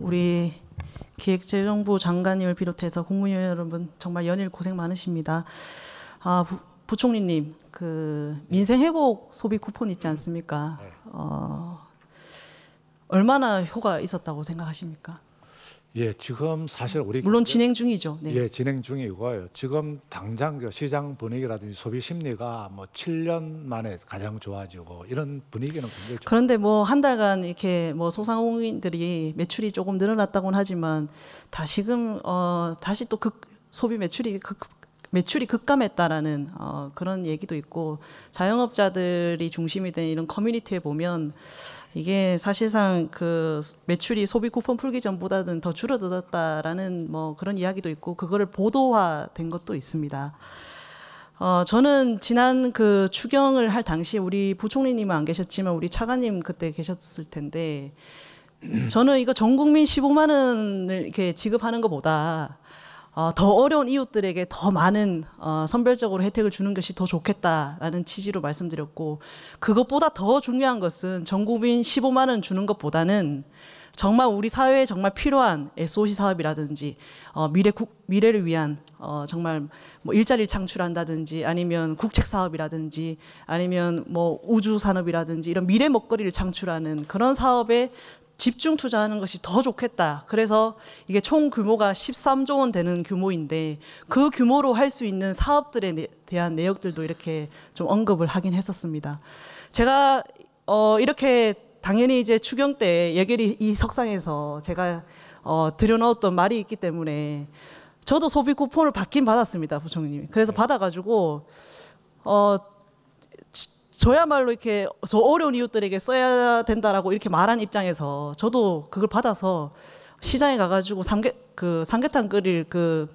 우리 기획재정부 장관님을 비롯해서 국무위원 여러분 정말 연일 고생 많으십니다. 부총리님, 그 민생회복 소비 쿠폰 있지 않습니까? 네. 얼마나 효과가 있었다고 생각하십니까? 예, 지금 사실 우리 물론 진행 중이죠. 네. 예, 진행 중이고요. 지금 당장 그 시장 분위기라든지 소비 심리가 뭐 7년 만에 가장 좋아지고 이런 분위기는 굉장히 좋아요. 그런데 뭐 한 달간 이렇게 뭐 소상공인들이 매출이 조금 늘어났다고는 하지만 다시금 다시 또 소비 매출이 급감했다라는 그런 얘기도 있고, 자영업자들이 중심이 된 이런 커뮤니티에 보면 이게 사실상 그 매출이 소비 쿠폰 풀기 전보다는 더 줄어들었다라는 뭐 그런 이야기도 있고, 그거를 보도화된 것도 있습니다. 저는 지난 그 추경을 할 당시 우리 부총리님은 안 계셨지만 우리 차관님 그때 계셨을 텐데, 저는 이거 전 국민 15만 원을 이렇게 지급하는 것보다 더 어려운 이웃들에게 더 많은 선별적으로 혜택을 주는 것이 더 좋겠다라는 취지로 말씀드렸고, 그것보다 더 중요한 것은 전 국민 15만 원 주는 것보다는 정말 우리 사회에 정말 필요한 SOC 사업이라든지 미래를 위한 정말 뭐 일자리를 창출한다든지 아니면 국책 사업이라든지 아니면 뭐 우주 산업이라든지 이런 미래 먹거리를 창출하는 그런 사업에 집중 투자하는 것이 더 좋겠다. 그래서 이게 총 규모가 13조 원 되는 규모인데 그 규모로 할 수 있는 사업들에 대한 내역들도 이렇게 좀 언급을 하긴 했었습니다. 제가 이렇게 당연히 이제 추경 때 예결위 이 석상에서 제가 들여넣었던 말이 있기 때문에 저도 소비 쿠폰을 받긴 받았습니다, 부총리님이. 그래서 받아가지고 저야말로 이렇게 저 어려운 이웃들에게 써야 된다라고 이렇게 말한 입장에서 저도 그걸 받아서 시장에 가가지고 삼계탕 끓일 그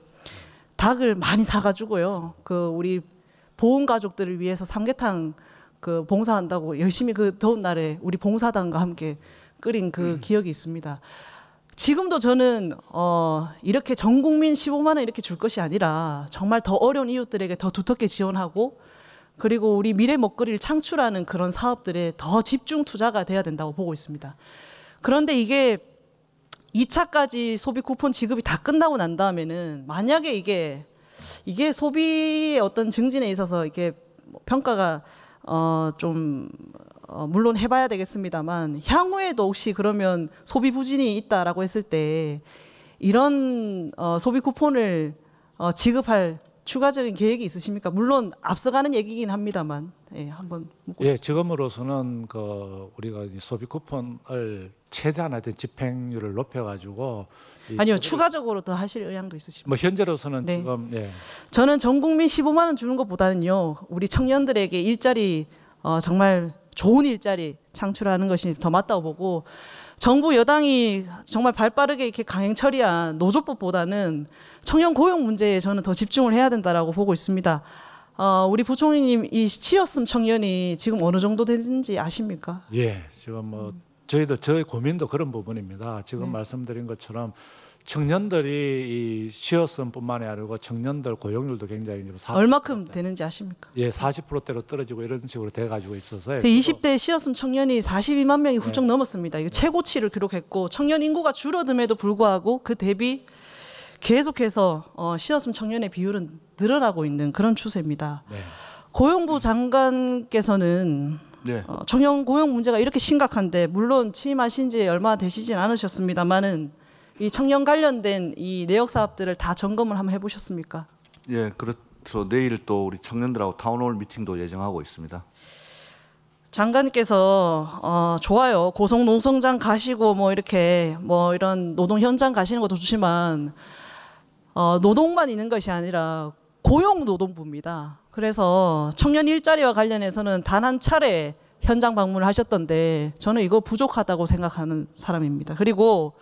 닭을 많이 사가지고요. 그 우리 보훈 가족들을 위해서 삼계탕 그 봉사한다고 열심히 그 더운 날에 우리 봉사단과 함께 끓인 그 기억이 있습니다. 지금도 저는 이렇게 전 국민 15만 원 이렇게 줄 것이 아니라 정말 더 어려운 이웃들에게 더 두텁게 지원하고, 그리고 우리 미래 먹거리를 창출하는 그런 사업들에 더 집중 투자가 돼야 된다고 보고 있습니다. 그런데 이게 2차까지 소비 쿠폰 지급이 다 끝나고 난 다음에는 만약에 이게 소비의 어떤 증진에 있어서 이게 평가가 물론 해봐야 되겠습니다만, 향후에도 혹시 그러면 소비 부진이 있다라고 했을 때 이런 소비 쿠폰을 지급할 추가적인 계획이 있으십니까? 물론 앞서가는 얘기긴 합니다만, 한번 묻고. 예, 지금으로서는 우리가 소비 쿠폰을 최대한 하여튼 집행률을 높여가지고 아니요, 추가적으로 더 하실 의향도 있으십니까? 뭐 현재로서는 네. 지금 저는 전 국민 15만 원 주는 것보다는요, 우리 청년들에게 일자리 정말 좋은 일자리 창출하는 것이 더 맞다고 보고, 정부 여당이 정말 발빠르게 이렇게 강행 처리한 노조법보다는 청년 고용 문제에 저는 더 집중을 해야 된다라고 보고 있습니다. 우리 부총리님, 이 취업금 청년이 지금 어느 정도 되는지 아십니까? 예, 지금 뭐 저희 고민도 그런 부분입니다. 지금 말씀드린 것처럼 청년들이 이 취업금뿐만이 아니고 청년들 고용률도 굉장히 얼마큼 되는지 아십니까? 예, 40%대로 떨어지고 이런 식으로 돼가지고 있어서 20대 취업금 청년이 42만 명이 훌쩍 넘었습니다. 이거 최고치를 기록했고, 청년 인구가 줄어듦에도 불구하고 그 대비 계속해서 취업금 청년의 비율은 늘어나고 있는 그런 추세입니다. 네. 고용부 장관께서는 청년 고용 문제가 이렇게 심각한데, 물론 취임하신 지 얼마 되시진 않으셨습니다만은 이 청년 관련된 이 내역 사업들을 다 점검을 한번 해보셨습니까? 예, 그래서 내일 또 우리 청년들하고 타운홀 미팅도 예정하고 있습니다. 장관께서 좋아요, 고속농성장 가시고 뭐 이렇게 뭐 이런 노동 현장 가시는 것도 좋지만 노동만 있는 것이 아니라 고용노동부입니다. 그래서 청년 일자리와 관련해서는 단 한 차례 현장 방문을 하셨던데 저는 이거 부족하다고 생각하는 사람입니다. 그리고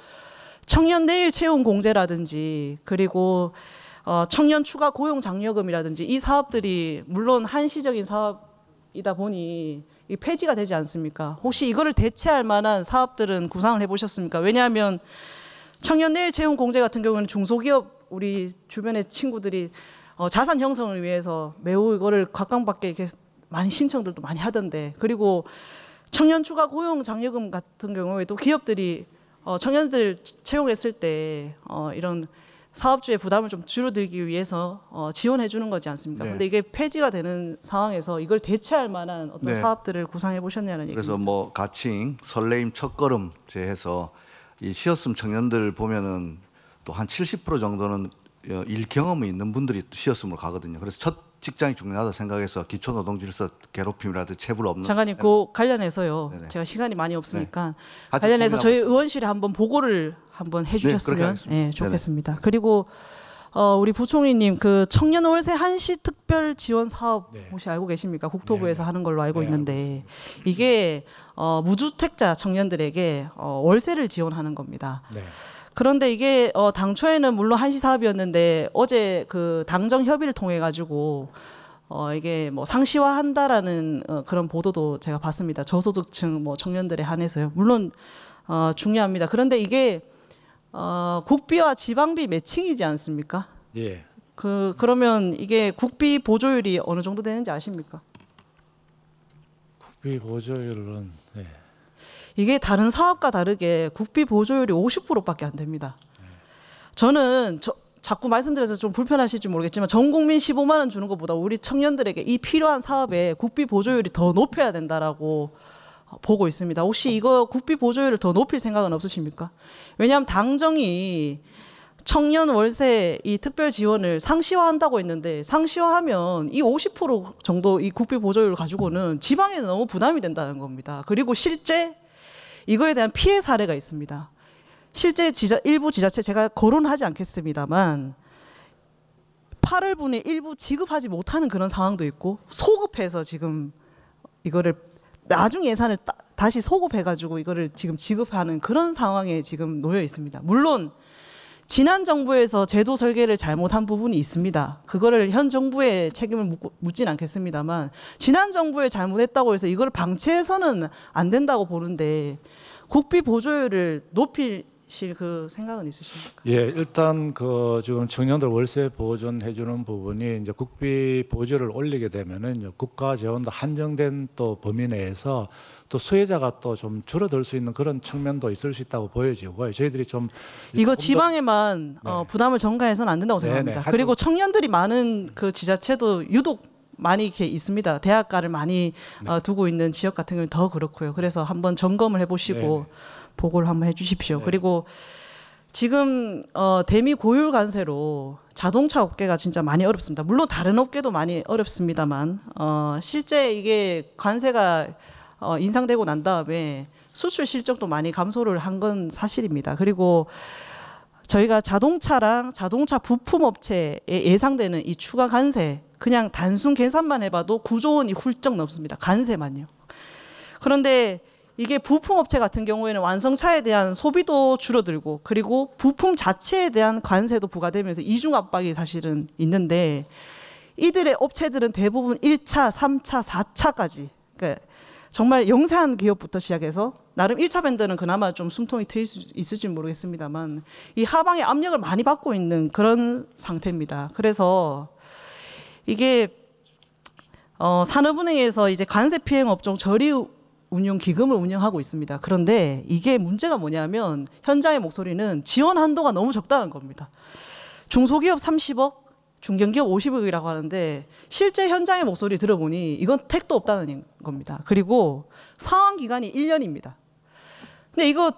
청년 내일 채용 공제라든지, 그리고 청년 추가 고용 장려금이라든지 이 사업들이 물론 한시적인 사업이다 보니 이 폐지가 되지 않습니까? 혹시 이거를 대체할 만한 사업들은 구상을 해보셨습니까? 왜냐하면 청년 내일 채용 공제 같은 경우는 중소기업 우리 주변의 친구들이 자산 형성을 위해서 매우 이거를 각광받게 이렇게 많이 신청들도 많이 하던데, 그리고 청년 추가 고용 장려금 같은 경우에도 기업들이 청년들 채용했을 때 이런 사업주의 부담을 좀 줄어들기 위해서 지원해 주는 거지 않습니까? 네. 근데 이게 폐지가 되는 상황에서 이걸 대체할 만한 어떤 네. 사업들을 구상해 보셨냐는 얘기입니다. 그래서 뭐 가칭, 설레임, 첫걸음 제해서 이 쉬었음 청년들 보면은 또 한 70% 정도는 일 경험이 있는 분들이 쉬었음으로 가거든요. 그래서 첫 직장이 중요하다 생각해서 기초노동질서 괴롭힘이라든지 체불 없는 장관님, 그 관련해서요. 네네. 제가 시간이 많이 없으니까 같이 관련해서 저희 고민하고 의원실에 한번 보고를 한번 그렇게 해주셨으면 하겠습니다. 좋겠습니다. 그리고 우리 부총리님 그 청년 월세 한시 특별 지원 사업 네. 혹시 알고 계십니까? 국토부에서 하는 걸로 알고 네, 알고 있는데 이게 무주택자 청년들에게 월세를 지원하는 겁니다. 네. 그런데 이게 당초에는 물론 한시 사업이었는데 어제 그 당정 협의를 통해 가지고 이게 뭐 상시화한다라는 그런 보도도 제가 봤습니다. 저소득층 뭐 청년들에 한해서요. 물론 중요합니다. 그런데 이게 국비와 지방비 매칭이지 않습니까? 예. 그러면 이게 국비 보조율이 어느 정도 되는지 아십니까? 국비 보조율은 네. 이게 다른 사업과 다르게 국비 보조율이 50%밖에 안 됩니다. 저는 자꾸 말씀드려서 좀 불편하실지 모르겠지만 전 국민 15만 원 주는 것보다 우리 청년들에게 이 필요한 사업에 국비 보조율이 더 높여야 된다라고 보고 있습니다. 혹시 이거 국비 보조율을 더 높일 생각은 없으십니까? 왜냐하면 당정이 청년 월세 이 특별 지원을 상시화한다고 했는데 상시화하면 이 50% 정도 이 국비 보조율을 가지고는 지방에 너무 부담이 된다는 겁니다. 그리고 실제 이거에 대한 피해 사례가 있습니다. 실제 일부 지자체 제가 거론하지 않겠습니다만 8월분에 일부 지급하지 못하는 그런 상황도 있고 소급해서 지금 이거를 나중 예산을 다시 소급해가지고 이거를 지금 지급하는 그런 상황에 지금 놓여 있습니다. 물론 지난 정부에서 제도 설계를 잘못한 부분이 있습니다. 그거를 현 정부의 책임을 묻진 않겠습니다만 지난 정부에 잘못했다고 해서 이걸 방치해서는 안 된다고 보는데 국비 보조율을 높이실 그 생각은 있으십니까? 예, 일단 그 지금 청년들 월세 보존해 주는 부분이 이제 국비 보조를 올리게 되면은 국가 재원도 한정된 또 범위 내에서 또 수혜자가 또 좀 줄어들 수 있는 그런 측면도 있을 수 있다고 보여지고요. 저희들이 좀 이거 조금 더- 지방에만 네. 부담을 전가해서는 안 된다고 네네. 생각합니다. 하여튼- 그리고 청년들이 많은 그 지자체도 유독 많이 이렇게 있습니다. 대학가를 많이 두고 있는 지역 같은 경우는 더 그렇고요. 그래서 한번 점검을 해보시고 보고를 한번 해주십시오. 네. 그리고 지금 대미 고율 관세로 자동차 업계가 진짜 많이 어렵습니다. 물론 다른 업계도 많이 어렵습니다만 실제 이게 관세가 인상되고 난 다음에 수출 실적도 많이 감소를 한 건 사실입니다. 그리고 저희가 자동차랑 자동차 부품 업체에 예상되는 이 추가 관세 그냥 단순 계산만 해봐도 9조 원이 훌쩍 넘습니다. 관세만요. 그런데 이게 부품 업체 같은 경우에는 완성차에 대한 소비도 줄어들고 그리고 부품 자체에 대한 관세도 부과되면서 이중 압박이 사실은 있는데 이들의 업체들은 대부분 1차, 3차, 4차까지 그러니까 정말 영세한 기업부터 시작해서 나름 1차 밴드는 그나마 좀 숨통이 트일 수 있을지 모르겠습니다만 이 하방에 압력을 많이 받고 있는 그런 상태입니다. 그래서 이게 산업은행에서 이제 관세 피행 업종 저리 운용 기금을 운영하고 있습니다. 그런데 이게 문제가 뭐냐면 현장의 목소리는 지원 한도가 너무 적다는 겁니다. 중소기업 30억, 중견기업 50억이라고 하는데 실제 현장의 목소리 들어보니 이건 택도 없다는 겁니다. 그리고 상환 기간이 1년입니다. 근데 이거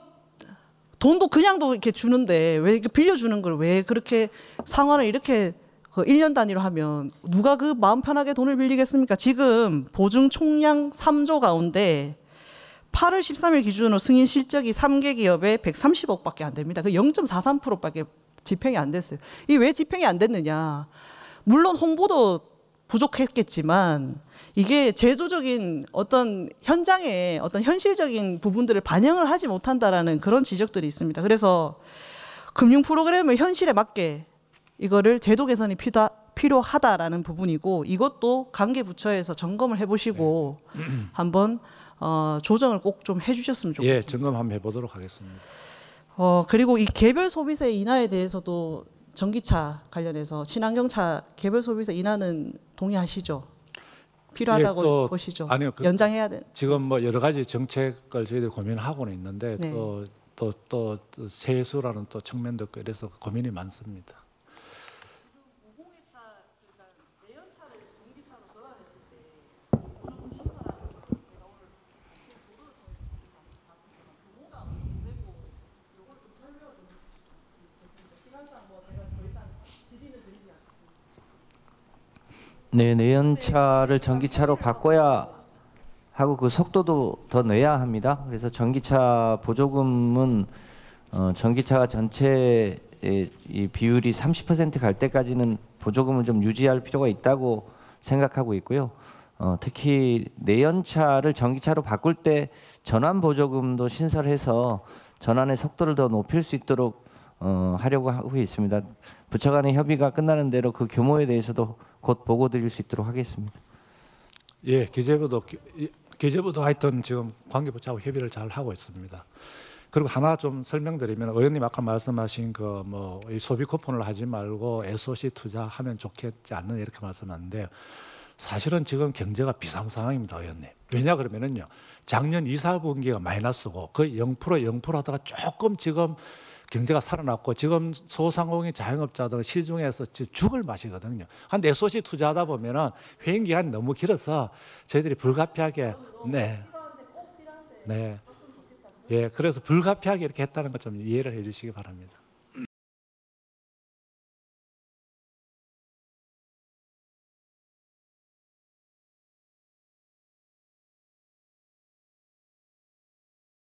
돈도 그냥도 이렇게 주는데 왜 이렇게 빌려주는 걸 왜 그렇게 상환을 이렇게 1년 단위로 하면 누가 그 마음 편하게 돈을 빌리겠습니까? 지금 보증 총량 3조 가운데 8월 13일 기준으로 승인 실적이 3개 기업에 130억밖에 안 됩니다. 그 0.43%밖에 집행이 안 됐어요. 이 왜 집행이 안 됐느냐? 물론 홍보도 부족했겠지만 이게 제도적인 어떤 현장의 어떤 현실적인 부분들을 반영을 하지 못한다라는 그런 지적들이 있습니다. 그래서 금융 프로그램을 현실에 맞게 이거를 제도 개선이 필요하다라는 부분이고 이것도 관계 부처에서 점검을 해보시고 한번 조정을 꼭 좀 해주셨으면 좋겠습니다. 예, 점검 한번 해보도록 하겠습니다. 그리고 이 개별 소비세 인하에 대해서도 전기차 관련해서 친환경차 개별 소비세 인하는 동의하시죠? 필요하다고 예, 또 보시죠? 아니요, 연장해야 돼. 지금 뭐 여러 가지 정책을 저희들 고민하고는 있는데 네. 또 또 세수라는 또 측면도 있고 이래서 고민이 많습니다. 네, 내연차를 전기차로 바꿔야 하고 그 속도도 더 내야 합니다. 그래서 전기차 보조금은 전기차가 전체의 이 비율이 30% 갈 때까지는 보조금을 좀 유지할 필요가 있다고 생각하고 있고요. 특히 내연차를 전기차로 바꿀 때 전환 보조금도 신설해서 전환의 속도를 더 높일 수 있도록 하려고 하고 있습니다. 부처 간의 협의가 끝나는 대로 그 규모에 대해서도 곧 보고 드릴 수 있도록 하겠습니다. 예, 기재부도 하여튼 지금 관계부처하고 협의를 잘 하고 있습니다. 그리고 하나 좀 설명드리면 의원님 아까 말씀하신 그 뭐 이 소비 쿠폰을 하지 말고 SOC 투자하면 좋겠지 않는 이렇게 말씀하는데 사실은 지금 경제가 비상 상황입니다, 의원님. 왜냐 그러면은요 작년 2, 4분기가 마이너스고 거의 0% 하다가 조금 지금 경제가 살아났고 지금 소상공인 자영업자들은 시중에서 죽을 맛이거든요. 근데 SOC 투자하다 보면은 회행 기간이 너무 길어서 저희들이 불가피하게 네. 예, 그래서 불가피하게 이렇게 했다는 것 좀 이해를 해주시기 바랍니다.